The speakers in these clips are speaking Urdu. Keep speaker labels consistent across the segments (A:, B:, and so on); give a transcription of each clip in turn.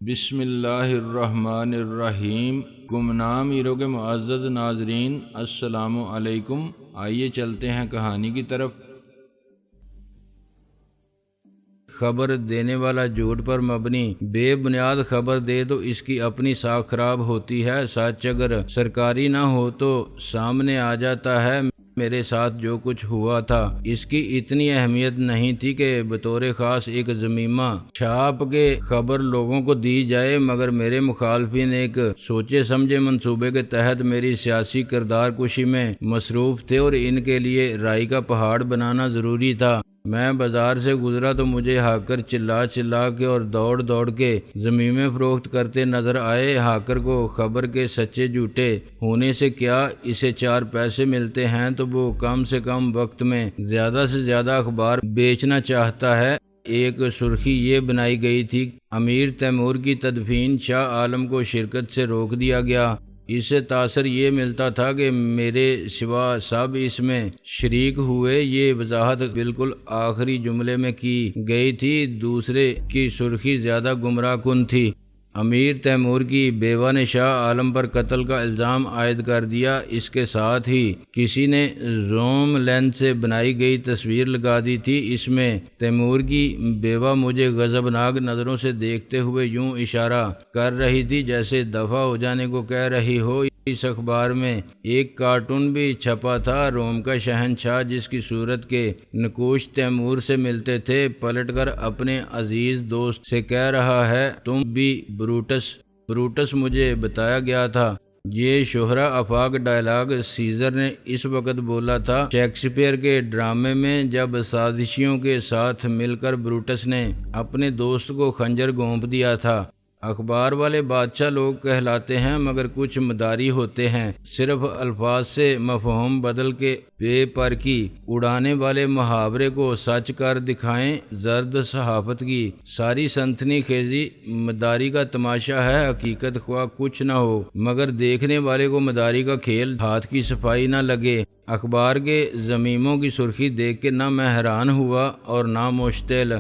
A: بسم اللہ الرحمن الرحیم۔ گمنام ہیرو کے معزز ناظرین، السلام علیکم۔ آئیے چلتے ہیں کہانی کی طرف۔ خبر دینے والا جھوٹ پر مبنی بے بنیاد خبر دے تو اس کی اپنی ساکھ خراب ہوتی ہے۔ سچ اگر سرکاری نہ ہو تو سامنے آ جاتا ہے۔ میرے ساتھ جو کچھ ہوا تھا اس کی اتنی اہمیت نہیں تھی کہ بطور خاص ایک ضمیمہ چھاپ کے خبر لوگوں کو دی جائے، مگر میرے مخالفین ایک سوچے سمجھے منصوبے کے تحت میری سیاسی کردار کشی میں مصروف تھے اور ان کے لیے رائی کا پہاڑ بنانا ضروری تھا۔ میں بازار سے گزرا تو مجھے ہاکر چلا کے اور دوڑ کے ضمیمے فروخت کرتے نظر آئے۔ ہاکر کو خبر کے سچے جھوٹے ہونے سے کیا، اسے 4 پیسے ملتے ہیں تو وہ کم سے کم وقت میں زیادہ سے زیادہ اخبار بیچنا چاہتا ہے۔ ایک سرخی یہ بنائی گئی تھی: امیر تیمور کی تدفین، شاہ عالم کو شرکت سے روک دیا گیا۔ اس سے تاثر یہ ملتا تھا کہ میرے سوا سب اس میں شریک ہوئے۔ یہ وضاحت بالکل آخری جملے میں کی گئی تھی۔ دوسرے کی سرخی زیادہ گمراہ کن تھی۔ امیر تیمور کی بیوہ نے شاہ عالم پر قتل کا الزام عائد کر دیا۔ اس کے ساتھ ہی کسی نے زوم لینس سے بنائی گئی تصویر لگا دی تھی۔ اس میں تیمور کی بیوہ مجھے غضبناک نظروں سے دیکھتے ہوئے یوں اشارہ کر رہی تھی جیسے دفع ہو جانے کو کہہ رہی ہو۔ اس اخبار میں ایک کارٹون بھی چھپا تھا: روم کا شہنشاہ، جس کی صورت کے نقوش تیمور سے ملتے تھے، پلٹ کر اپنے عزیز دوست سے کہہ رہا ہے: تم بھی بروٹس مجھے بتایا گیا تھا۔ یہ شہرہ آفاق ڈائلاگ سیزر نے اس وقت بولا تھا شیکسپیئر کے ڈرامے میں، جب سازشیوں کے ساتھ مل کر بروٹس نے اپنے دوست کو خنجر گھونپ دیا تھا۔ اخبار والے بادشاہ لوگ کہلاتے ہیں مگر کچھ مداری ہوتے ہیں۔ صرف الفاظ سے مفہوم بدل کے بے پر کی اڑانے والے محاورے کو سچ کر دکھائیں۔ زرد صحافت کی ساری سنسنی خیزی مداری کا تماشا ہے۔ حقیقت خواہ کچھ نہ ہو مگر دیکھنے والے کو مداری کا کھیل ہاتھ کی صفائی نہ لگے۔ اخبار کے ضمیموں کی سرخی دیکھ کے نہ میں حیران ہوا اور نہ مشتعل۔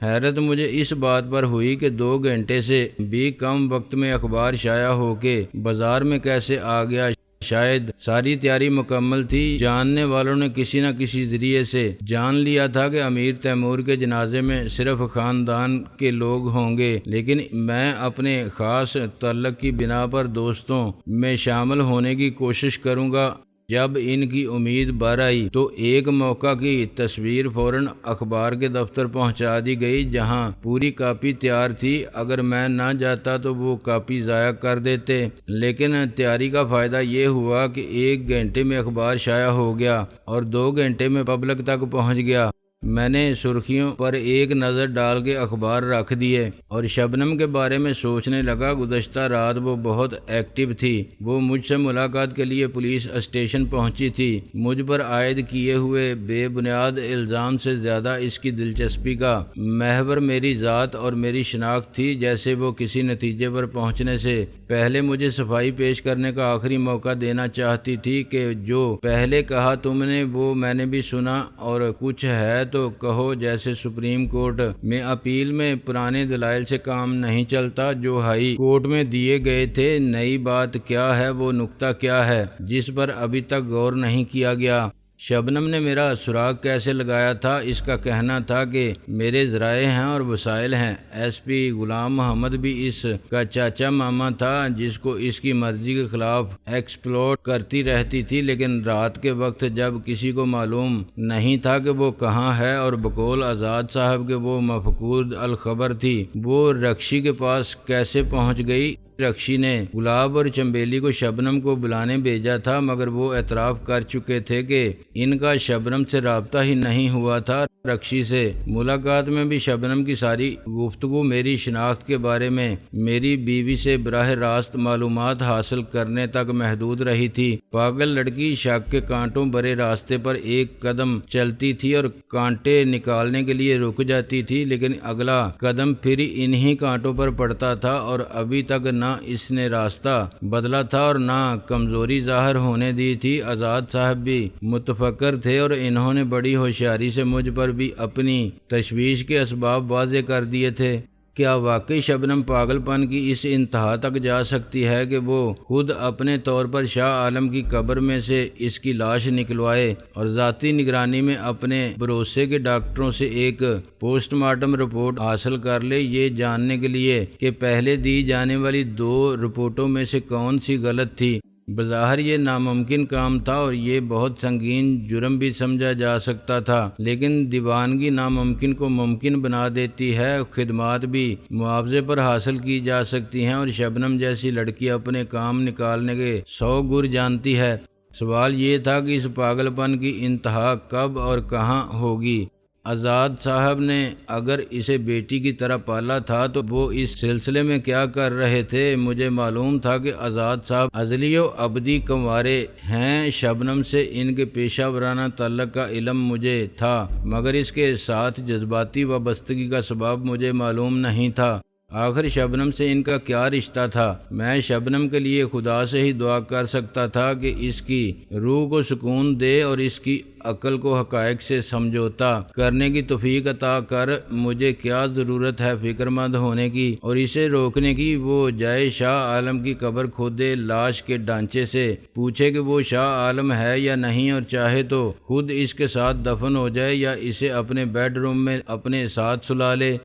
A: حیرت مجھے اس بات پر ہوئی کہ 2 گھنٹے سے بھی کم وقت میں اخبار شائع ہو کے بازار میں کیسے آ گیا۔ شاید ساری تیاری مکمل تھی۔ جاننے والوں نے کسی نہ کسی ذریعے سے جان لیا تھا کہ امیر تیمور کے جنازے میں صرف خاندان کے لوگ ہوں گے، لیکن میں اپنے خاص تعلق کی بنا پر دوستوں میں شامل ہونے کی کوشش کروں گا۔ جب ان کی امید بر آئی تو ایک موقع کی تصویر فوراً اخبار کے دفتر پہنچا دی گئی، جہاں پوری کاپی تیار تھی۔ اگر میں نہ جاتا تو وہ کاپی ضائع کر دیتے، لیکن تیاری کا فائدہ یہ ہوا کہ 1 گھنٹے میں اخبار شائع ہو گیا اور 2 گھنٹے میں پبلک تک پہنچ گیا۔ میں نے سرخیوں پر ایک نظر ڈال کے اخبار رکھ دیے اور شبنم کے بارے میں سوچنے لگا۔ گزشتہ رات وہ بہت ایکٹیو تھی۔ وہ مجھ سے ملاقات کے لیے پولیس اسٹیشن پہنچی تھی۔ مجھ پر عائد کیے ہوئے بے بنیاد الزام سے زیادہ اس کی دلچسپی کا محور میری ذات اور میری شناخت تھی۔ جیسے وہ کسی نتیجے پر پہنچنے سے پہلے مجھے صفائی پیش کرنے کا آخری موقع دینا چاہتی تھی کہ جو پہلے کہا تم نے وہ میں نے بھی سنا، اور کچھ ہے تو کہو۔ جیسے سپریم کورٹ میں اپیل میں پرانے دلائل سے کام نہیں چلتا جو ہائی کورٹ میں دیے گئے تھے۔ نئی بات کیا ہے، وہ نکتہ کیا ہے جس پر ابھی تک غور نہیں کیا گیا۔ شبنم نے میرا سراغ کیسے لگایا تھا؟ اس کا کہنا تھا کہ میرے ذرائع ہیں اور وسائل ہیں۔ ایس پی غلام محمد بھی اس کا چاچا ماما تھا، جس کو اس کی مرضی کے خلاف ایکسپلوٹ کرتی رہتی تھی، لیکن رات کے وقت جب کسی کو معلوم نہیں تھا کہ وہ کہاں ہے، اور بقول آزاد صاحب کے وہ مفقود الخبر تھی، وہ رکشی کے پاس کیسے پہنچ گئی؟ رکشی نے گلاب اور چنبیلی کو شبنم کو بلانے بھیجا تھا، مگر وہ اعتراف کر چکے تھے کہ ان کا شبنم سے رابطہ ہی نہیں ہوا تھا۔ رکشی سے ملاقات میں بھی شبنم کی ساری گفتگو میری شناخت کے بارے میں میری بیوی سے براہ راست معلومات حاصل کرنے تک محدود رہی تھی۔ پاگل لڑکی شک کے کانٹوں بھرے راستے پر ایک قدم چلتی تھی اور کانٹے نکالنے کے لیے رک جاتی تھی، لیکن اگلا قدم پھر انہی کانٹوں پر پڑتا تھا، اور ابھی تک نہ اس نے راستہ بدلا تھا اور نہ کمزوری ظاہر ہونے دی تھی۔ آزاد صاحب بھی متفکر تھے اور انہوں نے بڑی ہوشیاری سے مجھ پر بھی اپنی تشویش کے اسباب واضح کر دیے تھے۔ کیا واقعی شبنم پاگل پن کی اس انتہا تک جا سکتی ہے کہ وہ خود اپنے طور پر شاہ عالم کی قبر میں سے اس کی لاش نکلوائے اور ذاتی نگرانی میں اپنے بھروسے کے ڈاکٹروں سے ایک پوسٹ مارٹم رپورٹ حاصل کر لے، یہ جاننے کے لیے کہ پہلے دی جانے والی 2 رپورٹوں میں سے کون سی غلط تھی؟ بظاہر یہ ناممکن کام تھا اور یہ بہت سنگین جرم بھی سمجھا جا سکتا تھا، لیکن دیوانگی ناممکن کو ممکن بنا دیتی ہے۔ خدمات بھی معاوضے پر حاصل کی جا سکتی ہیں اور شبنم جیسی لڑکی اپنے کام نکالنے کے 100 گر جانتی ہے۔ سوال یہ تھا کہ اس پاگل پن کی انتہا کب اور کہاں ہوگی؟ آزاد صاحب نے اگر اسے بیٹی کی طرح پالا تھا تو وہ اس سلسلے میں کیا کر رہے تھے؟ مجھے معلوم تھا کہ آزاد صاحب ازلی و ابدی کنوارے ہیں۔ شبنم سے ان کے پیشہ ورانہ تعلق کا علم مجھے تھا، مگر اس کے ساتھ جذباتی وابستگی کا سبب مجھے معلوم نہیں تھا۔ آخر شبنم سے ان کا کیا رشتہ تھا؟ میں شبنم کے لیے خدا سے ہی دعا کر سکتا تھا کہ اس کی روح کو سکون دے اور اس کی عقل کو حقائق سے سمجھوتا کرنے کی توفیق عطا کر۔ مجھے کیا ضرورت ہے فکر مند ہونے کی اور اسے روکنے کی؟ وہ جائے شاہ عالم کی قبر کھودے، لاش کے ڈھانچے سے پوچھے کہ وہ شاہ عالم ہے یا نہیں، اور چاہے تو خود اس کے ساتھ دفن ہو جائے یا اسے اپنے بیڈ روم میں اپنے ساتھ سلا لے۔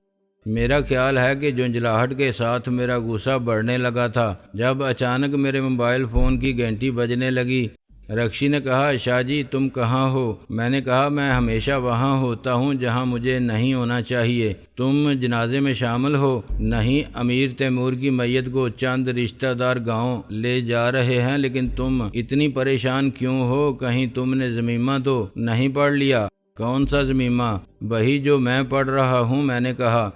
A: میرا خیال ہے کہ جھنجھلاہٹ کے ساتھ میرا غصہ بڑھنے لگا تھا جب اچانک میرے موبائل فون کی گھنٹی بجنے لگی۔ رکشی نے کہا، شاہ جی تم کہاں ہو؟ میں نے کہا، میں ہمیشہ وہاں ہوتا ہوں جہاں مجھے نہیں ہونا چاہیے۔ تم جنازے میں شامل ہو؟ نہیں، امیر تیمور کی میت کو چند رشتہ دار گاؤں لے جا رہے ہیں، لیکن تم اتنی پریشان کیوں ہو؟ کہیں تم نے ضمیمہ تو نہیں پڑھ لیا؟ کون سا ضمیمہ؟ وہی جو میں پڑھ رہا ہوں۔ میں نے کہا،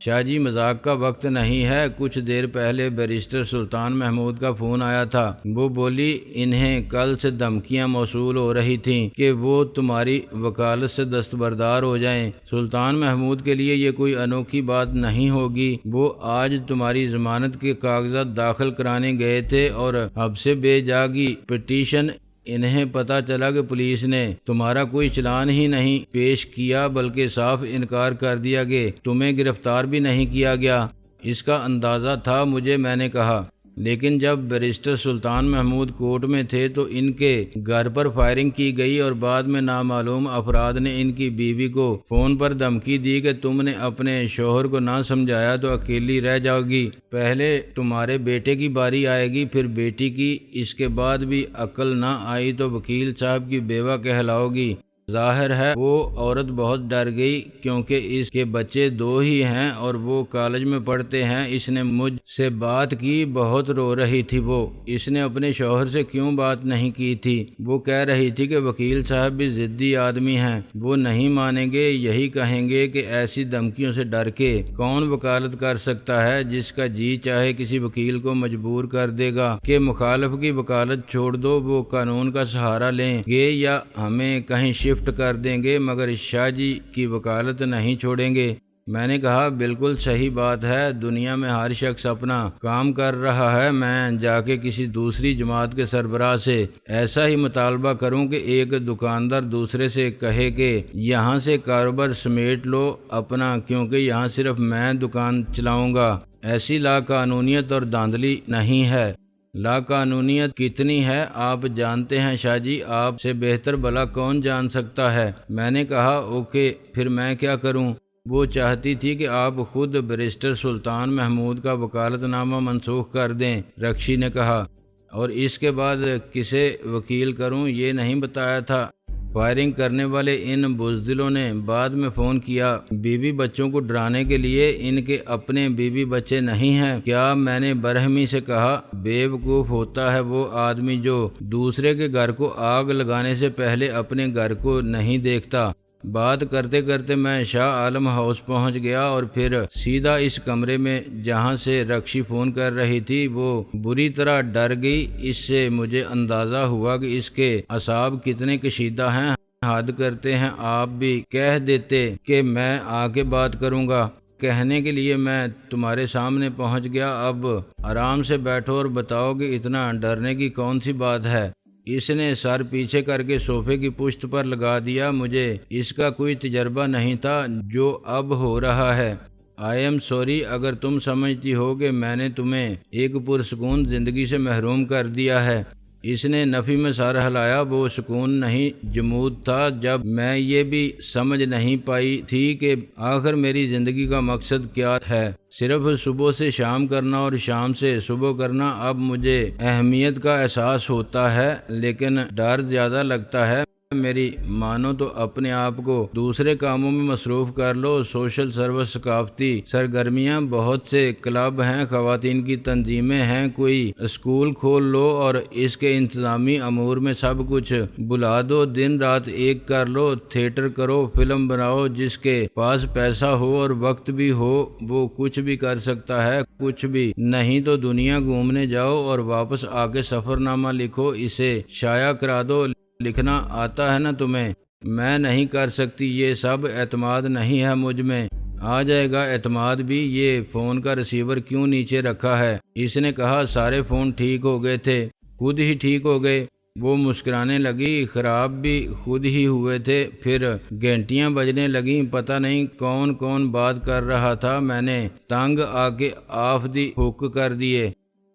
A: شاہ جی مذاق کا وقت نہیں ہے۔ کچھ دیر پہلے بیرسٹر سلطان محمود کا فون آیا تھا۔ وہ بولی انہیں کل سے دھمکیاں موصول ہو رہی تھیں کہ وہ تمہاری وکالت سے دستبردار ہو جائیں۔ سلطان محمود کے لیے یہ کوئی انوکھی بات نہیں ہوگی۔ وہ آج تمہاری ضمانت کے کاغذات داخل کرانے گئے تھے اور اب سے بے جا کی پٹیشن۔ انہیں پتہ چلا کہ پولیس نے تمہارا کوئی چلان ہی نہیں پیش کیا بلکہ صاف انکار کر دیا کہ تمہیں گرفتار بھی نہیں کیا گیا۔ اس کا اندازہ تھا مجھے۔ میں نے کہا، لیکن جب بیرسٹر سلطان محمود کورٹ میں تھے تو ان کے گھر پر فائرنگ کی گئی اور بعد میں نامعلوم افراد نے ان کی بیوی کو فون پر دھمکی دی کہ تم نے اپنے شوہر کو نہ سمجھایا تو اکیلی رہ جاؤ گی۔ پہلے تمہارے بیٹے کی باری آئے گی، پھر بیٹی کی۔ اس کے بعد بھی عقل نہ آئی تو وکیل صاحب کی بیوہ کہلاؤ گی۔ ظاہر ہے وہ عورت بہت ڈر گئی کیونکہ اس کے بچے 2 ہی ہیں اور وہ کالج میں پڑھتے ہیں۔ اس نے مجھ سے بات کی، بہت رو رہی تھی وہ۔ اس نے اپنے شوہر سے کیوں بات نہیں کی تھی؟ وہ کہہ رہی تھی کہ وکیل صاحب بھی ضدی آدمی ہیں، وہ نہیں مانیں گے، یہی کہیں گے کہ ایسی دھمکیوں سے ڈر کے کون وکالت کر سکتا ہے؟ جس کا جی چاہے کسی وکیل کو مجبور کر دے گا کہ مخالف کی وکالت چھوڑ دو، وہ قانون کا سہارا لیں گے یا ہمیں کہیں شفٹ کر دیں گے، مگر شاہ جی کی وکالت نہیں چھوڑیں گے۔ میں نے کہا، بالکل صحیح بات ہے، دنیا میں ہر شخص اپنا کام کر رہا ہے۔ میں جا کے کسی دوسری جماعت کے سربراہ سے ایسا ہی مطالبہ کروں کہ ایک دکاندار دوسرے سے کہے کہ یہاں سے کاروبار سمیٹ لو اپنا، کیونکہ یہاں صرف میں دکان چلاؤں گا۔ ایسی لا قانونیت اور دھاندلی نہیں ہے۔ لا قانونیت کتنی ہے آپ جانتے ہیں شاہ جی، آپ سے بہتر بھلا کون جان سکتا ہے؟ میں نے کہا، اوکے، پھر میں کیا کروں؟ وہ چاہتی تھی کہ آپ خود بیرسٹر سلطان محمود کا وکالت نامہ منسوخ کر دیں۔ رکشی نے کہا، اور اس کے بعد کسے وکیل کروں یہ نہیں بتایا تھا؟ فائرنگ کرنے والے ان بزدلوں نے بعد میں فون کیا بیوی بچوں کو ڈرانے کے لیے۔ ان کے اپنے بیوی بچے نہیں ہیں کیا؟ میں نے برہمی سے کہا، بے وقوف ہوتا ہے وہ آدمی جو دوسرے کے گھر کو آگ لگانے سے پہلے اپنے گھر کو نہیں دیکھتا۔ بات کرتے کرتے میں شاہ عالم ہاؤس پہنچ گیا اور پھر سیدھا اس کمرے میں جہاں سے رکشی فون کر رہی تھی۔ وہ بری طرح ڈر گئی۔ اس سے مجھے اندازہ ہوا کہ اس کے اعصاب کتنے کشیدہ ہیں۔ حد کرتے ہیں، آپ بھی کہہ دیتے کہ میں آ کے بات کروں گا۔ کہنے کے لیے میں تمہارے سامنے پہنچ گیا۔ اب آرام سے بیٹھو اور بتاؤ کہ اتنا ڈرنے کی کون سی بات ہے؟ اس نے سر پیچھے کر کے صوفے کی پشت پر لگا دیا۔ مجھے اس کا کوئی تجربہ نہیں تھا جو اب ہو رہا ہے۔ آئی ایم سوری اگر تم سمجھتی ہو کہ میں نے تمہیں ایک پرسکون زندگی سے محروم کر دیا ہے۔ اس نے نفی میں سر ہلایا۔ وہ سکون نہیں جمود تھا جب میں یہ بھی سمجھ نہیں پائی تھی کہ آخر میری زندگی کا مقصد کیا ہے۔ صرف صبح سے شام کرنا اور شام سے صبح کرنا۔ اب مجھے اہمیت کا احساس ہوتا ہے لیکن ڈر زیادہ لگتا ہے۔ میری مانو تو اپنے آپ کو دوسرے کاموں میں مصروف کر لو۔ سوشل سروس، ثقافتی سرگرمیاں، بہت سے کلب ہیں، خواتین کی تنظیمیں ہیں، کوئی اسکول کھول لو اور اس کے انتظامی امور میں سب کچھ بلا دو۔ دن رات ایک کر لو، تھیٹر کرو، فلم بناؤ۔ جس کے پاس پیسہ ہو اور وقت بھی ہو وہ کچھ بھی کر سکتا ہے۔ کچھ بھی نہیں تو دنیا گھومنے جاؤ اور واپس آ کے سفر نامہ لکھو، اسے شائع کرا دو۔ لکھنا آتا ہے نا تمہیں؟ میں نہیں کر سکتی یہ سب۔ اعتماد نہیں ہے مجھ میں۔ آ جائے گا اعتماد بھی۔ یہ فون کا ریسیور کیوں نیچے رکھا ہے؟ اس نے کہا سارے فون ٹھیک ہو گئے تھے، خود ہی ٹھیک ہو گئے۔ وہ مسکرانے لگی۔ خراب بھی خود ہی ہوئے تھے۔ پھر گھنٹیاں بجنے لگیں، پتہ نہیں کون کون بات کر رہا تھا۔ میں نے تنگ آ کے آف دی ہک کر دیے۔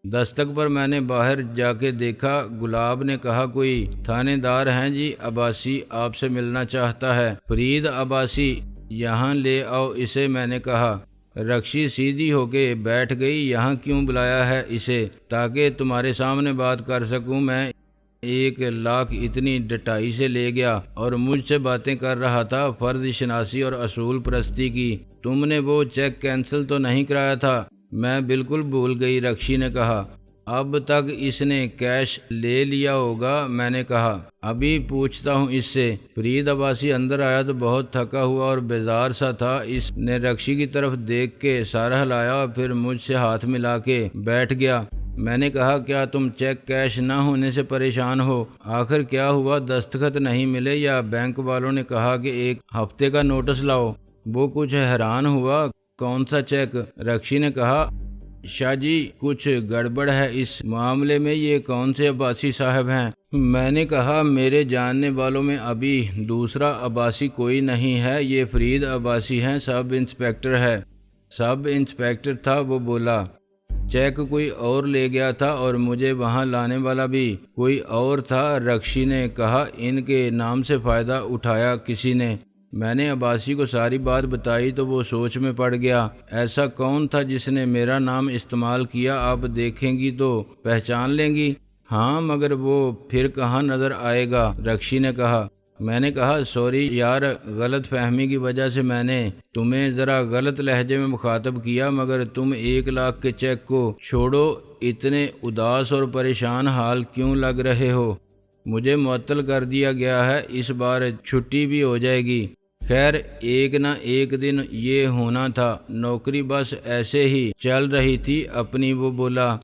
A: دستک پر میں نے باہر جا کے دیکھا۔ گلاب نے کہا کوئی تھانے دار ہیں جی، عباسی آپ سے ملنا چاہتا ہے۔ فرید عباسی، یہاں لے آؤ اسے، میں نے کہا۔ رکشی سیدھی ہو کے بیٹھ گئی۔ یہاں کیوں بلایا ہے اسے؟ تاکہ تمہارے سامنے بات کر سکوں۔ میں 1,00,000 اتنی ڈٹائی سے لے گیا اور مجھ سے باتیں کر رہا تھا فرض شناسی اور اصول پرستی کی۔ تم نے وہ چیک کینسل تو نہیں کرایا تھا؟ میں بالکل بھول گئی، رکشی نے کہا۔ اب تک اس نے کیش لے لیا ہوگا، میں نے کہا۔ ابھی پوچھتا ہوں اس سے۔ فرید عباسی اندر آیا تو بہت تھکا ہوا اور بیزار سا تھا۔ اس نے رکشی کی طرف دیکھ کے سر ہلایا، پھر مجھ سے ہاتھ ملا کے بیٹھ گیا۔ میں نے کہا کیا تم چیک کیش نہ ہونے سے پریشان ہو؟ آخر کیا ہوا؟ دستخط نہیں ملے یا بینک والوں نے کہا کہ 1 ہفتے کا نوٹس لاؤ؟ وہ کچھ حیران ہوا۔ کون سا چیک؟ رکشی نے کہا۔ شاہ جی کچھ گڑبڑ ہے اس معاملے میں۔ یہ کون سے عباسی صاحب ہیں؟ میں نے کہا میرے جاننے والوں میں ابھی دوسرا عباسی کوئی نہیں ہے۔ یہ فرید عباسی ہیں، سب انسپیکٹر ہے۔ سب انسپیکٹر تھا؟ وہ بولا۔ چیک کوئی اور لے گیا تھا اور مجھے وہاں لانے والا بھی کوئی اور تھا، رکشی نے کہا۔ ان کے نام سے فائدہ اٹھایا کسی نے؟ میں نے عباسی کو ساری بات بتائی تو وہ سوچ میں پڑ گیا۔ ایسا کون تھا جس نے میرا نام استعمال کیا؟ آپ دیکھیں گی تو پہچان لیں گی۔ ہاں مگر وہ پھر کہاں نظر آئے گا؟ رکشی نے کہا۔ میں نے کہا سوری یار، غلط فہمی کی وجہ سے میں نے تمہیں ذرا غلط لہجے میں مخاطب کیا، مگر تم 1,00,000 کے چیک کو چھوڑو، اتنے اداس اور پریشان حال کیوں لگ رہے ہو؟ مجھے معطل کر دیا گیا ہے، اس بار چھٹی بھی ہو جائے گی۔ خیر ایک نہ ایک دن یہ ہونا تھا۔ نوکری بس ایسے ہی چل رہی تھی اپنی۔ وہ بولا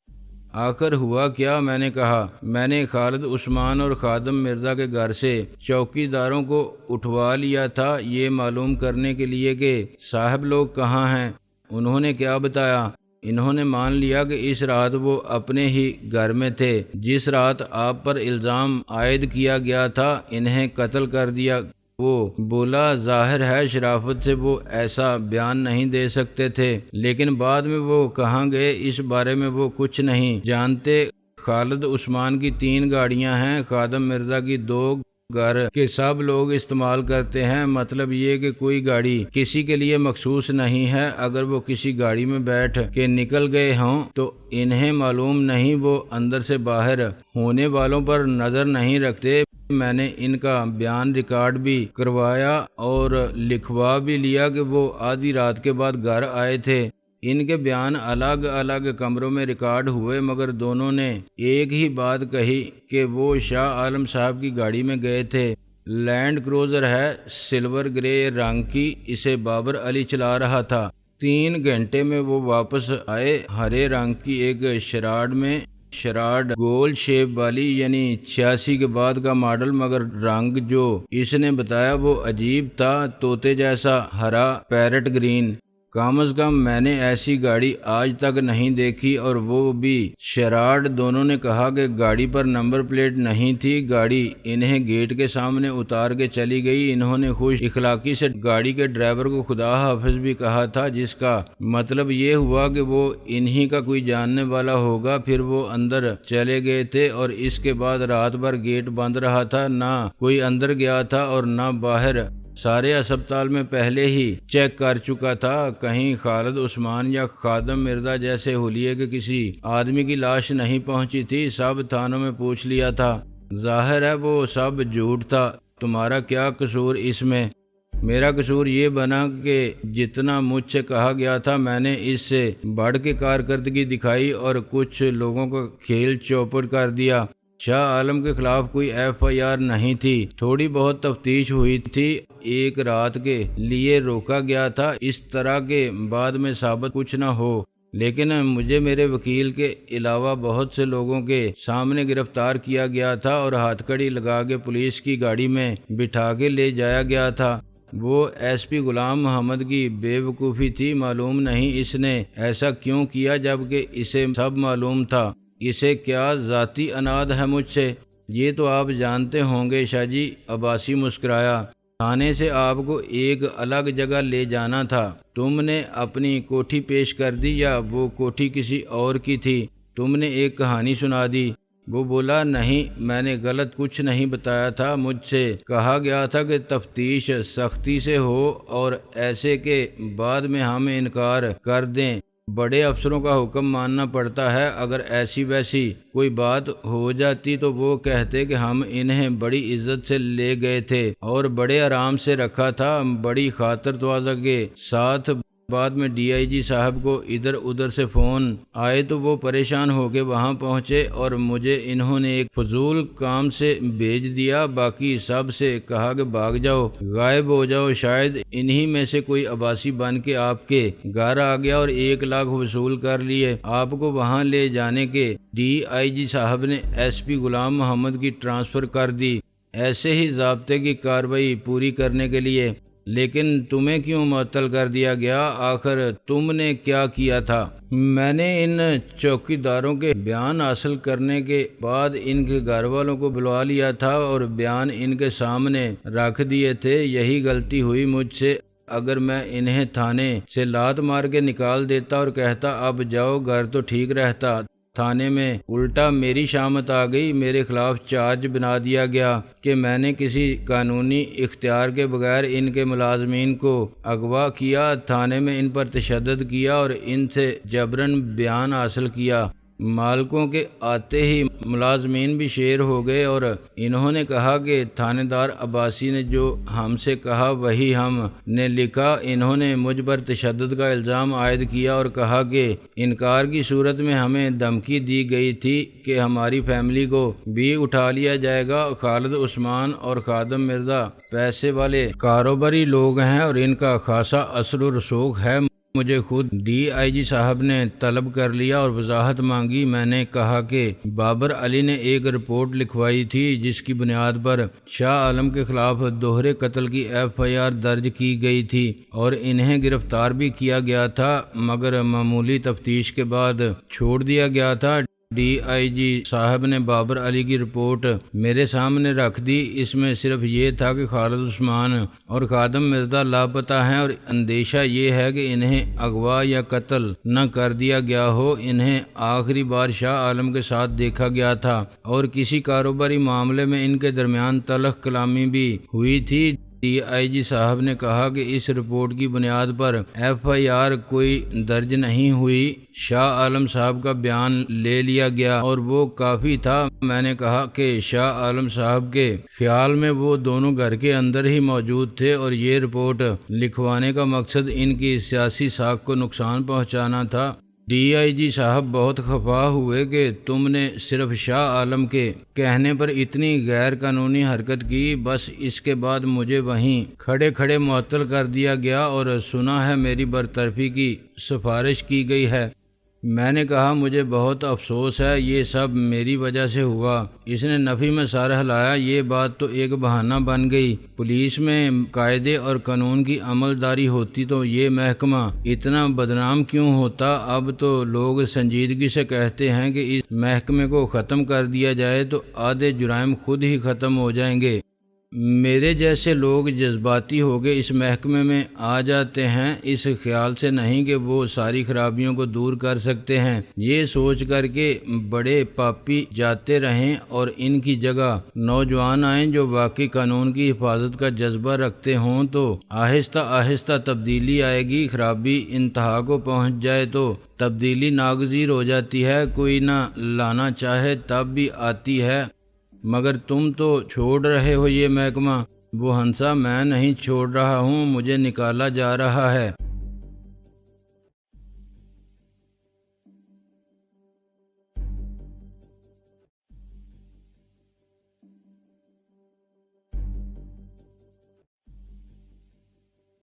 A: آخر ہوا کیا؟ میں نے کہا میں نے خالد عثمان اور خادم مرزا کے گھر سے چوکی داروں کو اٹھوا لیا تھا یہ معلوم کرنے کے لیے کہ صاحب لوگ کہاں ہیں۔ انہوں نے کیا بتایا؟ انہوں نے مان لیا کہ اس رات وہ اپنے ہی گھر میں تھے جس رات آپ پر الزام عائد کیا گیا تھا، انہیں قتل کر دیا۔ وہ بولا ظاہر ہے شرافت سے وہ ایسا بیان نہیں دے سکتے تھے، لیکن بعد میں وہ کہاں گئے اس بارے میں وہ کچھ نہیں جانتے۔ خالد عثمان کی 3 گاڑیاں ہیں، خادم مرزا کی 2، گھر کے سب لوگ استعمال کرتے ہیں۔ مطلب یہ کہ کوئی گاڑی کسی کے لیے مخصوص نہیں ہے۔ اگر وہ کسی گاڑی میں بیٹھ کے نکل گئے ہوں تو انہیں معلوم نہیں، وہ اندر سے باہر ہونے والوں پر نظر نہیں رکھتے۔ میں نے ان کا بیان ریکارڈ بھی کروایا اور لکھوا بھی لیا کہ وہ آدھی رات کے بعد گھر آئے تھے۔ ان کے بیان الگ الگ کمروں میں ریکارڈ ہوئے، مگر دونوں نے ایک ہی بات کہی کہ وہ شاہ عالم صاحب کی گاڑی میں گئے تھے۔ لینڈ کروزر ہے، سلور گرے رنگ کی، اسے بابر علی چلا رہا تھا۔ 3 گھنٹے میں وہ واپس آئے، ہرے رنگ کی ایک شراڈ میں، شراڈ گول شیپ والی، یعنی 86 کے بعد کا ماڈل، مگر رنگ جو اس نے بتایا وہ عجیب تھا، طوطے جیسا ہرا، پیرٹ گرین۔ کم از کم میں نے ایسی گاڑی آج تک نہیں دیکھی، اور وہ بھی شراڈ۔ دونوں نے کہا کہ گاڑی پر نمبر پلیٹ نہیں تھی، گاڑی انہیں گیٹ کے سامنے اتار کے چلی گئی۔ انہوں نے خوش اخلاقی سے گاڑی کے ڈرائیور کو خدا حافظ بھی کہا تھا، جس کا مطلب یہ ہوا کہ وہ انہی کا کوئی جاننے والا ہوگا۔ پھر وہ اندر چلے گئے تھے، اور اس کے بعد رات بھر گیٹ بند رہا تھا، نہ کوئی اندر گیا تھا اور نہ باہر۔ سارے اسپتال میں پہلے ہی چیک کر چکا تھا، کہیں خالد عثمان یا خادم مرزا جیسے حلیے کے کسی آدمی کی لاش نہیں پہنچی تھی۔ سب تھانوں میں پوچھ لیا تھا، ظاہر ہے وہ سب جھوٹ تھا۔ تمہارا کیا قصور اس میں؟ میرا قصور یہ بنا کہ جتنا مجھ سے کہا گیا تھا میں نے اس سے بڑھ کے کارکردگی دکھائی اور کچھ لوگوں کا کھیل چوپٹ کر دیا۔ شاہ عالم کے خلاف کوئی ایف آئی آر نہیں تھی، تھوڑی بہت تفتیش ہوئی تھی، ایک رات کے لیے روکا گیا تھا، اس طرح کے بعد میں ثابت کچھ نہ ہو۔ لیکن مجھے میرے وکیل کے علاوہ بہت سے لوگوں کے سامنے گرفتار کیا گیا تھا اور ہاتھ کڑی لگا کے پولیس کی گاڑی میں بٹھا کے لے جایا گیا تھا۔ وہ ایس پی غلام محمد کی بے وقوفی تھی، معلوم نہیں اس نے ایسا کیوں کیا جبکہ اسے سب معلوم تھا۔ اسے کیا ذاتی اناد ہے مجھ سے؟ یہ تو آپ جانتے ہوں گے شاہ جی۔ عباسی مسکرایا۔ تھانے سے آپ کو ایک الگ جگہ لے جانا تھا، تم نے اپنی کوٹھی پیش کر دی یا وہ کوٹھی کسی اور کی تھی؟ تم نے ایک کہانی سنا دی۔ وہ بولا، نہیں، میں نے غلط کچھ نہیں بتایا تھا، مجھ سے کہا گیا تھا کہ تفتیش سختی سے ہو اور ایسے کہ بعد میں ہم انکار کر دیں۔ بڑے افسروں کا حکم ماننا پڑتا ہے، اگر ایسی ویسی کوئی بات ہو جاتی تو وہ کہتے کہ ہم انہیں بڑی عزت سے لے گئے تھے اور بڑے آرام سے رکھا تھا، بڑی خاطر تواضع کے ساتھ۔ بعد میں ڈی آئی جی صاحب کو ادھر ادھر سے فون آئے تو وہ پریشان ہو کے وہاں پہنچے اور مجھے انہوں نے ایک فضول کام سے بھیج دیا، باقی سب سے کہا کہ بھاگ جاؤ، غائب ہو جاؤ۔ شاید انہی میں سے کوئی عباسی بن کے آپ کے گھر آ گیا اور 1 لاکھ وصول کر لیے۔ آپ کو وہاں لے جانے کے ڈی آئی جی صاحب نے ایس پی غلام محمد کی ٹرانسفر کر دی، ایسے ہی ضابطے کی کارروائی پوری کرنے کے لیے۔ لیکن تمہیں کیوں معطل کر دیا گیا؟ آخر تم نے کیا کیا تھا؟ میں نے ان چوکیداروں کے بیان حاصل کرنے کے بعد ان کے گھر والوں کو بلوا لیا تھا اور بیان ان کے سامنے رکھ دیے تھے۔ یہی غلطی ہوئی مجھ سے۔ اگر میں انہیں تھانے سے لات مار کے نکال دیتا اور کہتا اب جاؤ گھر تو ٹھیک رہتا، تھانے میں الٹا میری شامت آ گئی، میرے خلاف چارج بنا دیا گیا کہ میں نے کسی قانونی اختیار کے بغیر ان کے ملازمین کو اغوا کیا، تھانے میں ان پر تشدد کیا اور ان سے جبراً بیان حاصل کیا۔ مالکوں کے آتے ہی ملازمین بھی شیر ہو گئے اور انہوں نے کہا کہ تھانے دار عباسی نے جو ہم سے کہا وہی ہم نے لکھا۔ انہوں نے مجھ پر تشدد کا الزام عائد کیا اور کہا کہ انکار کی صورت میں ہمیں دھمکی دی گئی تھی کہ ہماری فیملی کو بھی اٹھا لیا جائے گا۔ خالد عثمان اور خادم مرزا پیسے والے کاروباری لوگ ہیں اور ان کا خاصا اثر و رسوخ ہے۔ مجھے خود ڈی آئی جی صاحب نے طلب کر لیا اور وضاحت مانگی۔ میں نے کہا کہ بابر علی نے ایک رپورٹ لکھوائی تھی جس کی بنیاد پر شاہ عالم کے خلاف دوہرے قتل کی ایف آئی آر درج کی گئی تھی اور انہیں گرفتار بھی کیا گیا تھا، مگر معمولی تفتیش کے بعد چھوڑ دیا گیا تھا۔ ڈی آئی جی صاحب نے بابر علی کی رپورٹ میرے سامنے رکھ دی۔ اس میں صرف یہ تھا کہ خالد عثمان اور خادم مرزا لاپتہ ہیں اور اندیشہ یہ ہے کہ انہیں اغوا یا قتل نہ کر دیا گیا ہو۔ انہیں آخری بار شاہ عالم کے ساتھ دیکھا گیا تھا اور کسی کاروباری معاملے میں ان کے درمیان تلخ کلامی بھی ہوئی تھی۔ ڈی آئی جی صاحب نے کہا کہ اس رپورٹ کی بنیاد پر ایف آئی آر کوئی درج نہیں ہوئی۔ شاہ عالم صاحب کا بیان لے لیا گیا اور وہ کافی تھا۔ میں نے کہا کہ شاہ عالم صاحب کے خیال میں وہ دونوں گھر کے اندر ہی موجود تھے اور یہ رپورٹ لکھوانے کا مقصد ان کی سیاسی ساکھ کو نقصان پہنچانا تھا۔ ڈی آئی جی صاحب بہت خفا ہوئے کہ تم نے صرف شاہ عالم کے کہنے پر اتنی غیر قانونی حرکت کی۔ بس اس کے بعد مجھے وہیں کھڑے کھڑے معطل کر دیا گیا اور سنا ہے میری برطرفی کی سفارش کی گئی ہے۔ میں نے کہا مجھے بہت افسوس ہے، یہ سب میری وجہ سے ہوا۔ اس نے نفی میں سر ہلایا، یہ بات تو ایک بہانہ بن گئی۔ پولیس میں قاعدے اور قانون کی عملداری ہوتی تو یہ محکمہ اتنا بدنام کیوں ہوتا؟ اب تو لوگ سنجیدگی سے کہتے ہیں کہ اس محکمے کو ختم کر دیا جائے تو آدھے جرائم خود ہی ختم ہو جائیں گے۔ میرے جیسے لوگ جذباتی ہو کے اس محکمے میں آ جاتے ہیں، اس خیال سے نہیں کہ وہ ساری خرابیوں کو دور کر سکتے ہیں، یہ سوچ کر کہ بڑے پاپی جاتے رہیں اور ان کی جگہ نوجوان آئیں جو واقعی قانون کی حفاظت کا جذبہ رکھتے ہوں تو آہستہ آہستہ تبدیلی آئے گی۔ خرابی انتہا کو پہنچ جائے تو تبدیلی ناگزیر ہو جاتی ہے، کوئی نہ لانا چاہے تب بھی آتی ہے۔ مگر تم تو چھوڑ رہے ہو یہ محکمہ۔ وہ ہنسا، میں نہیں چھوڑ رہا ہوں، مجھے نکالا جا رہا ہے۔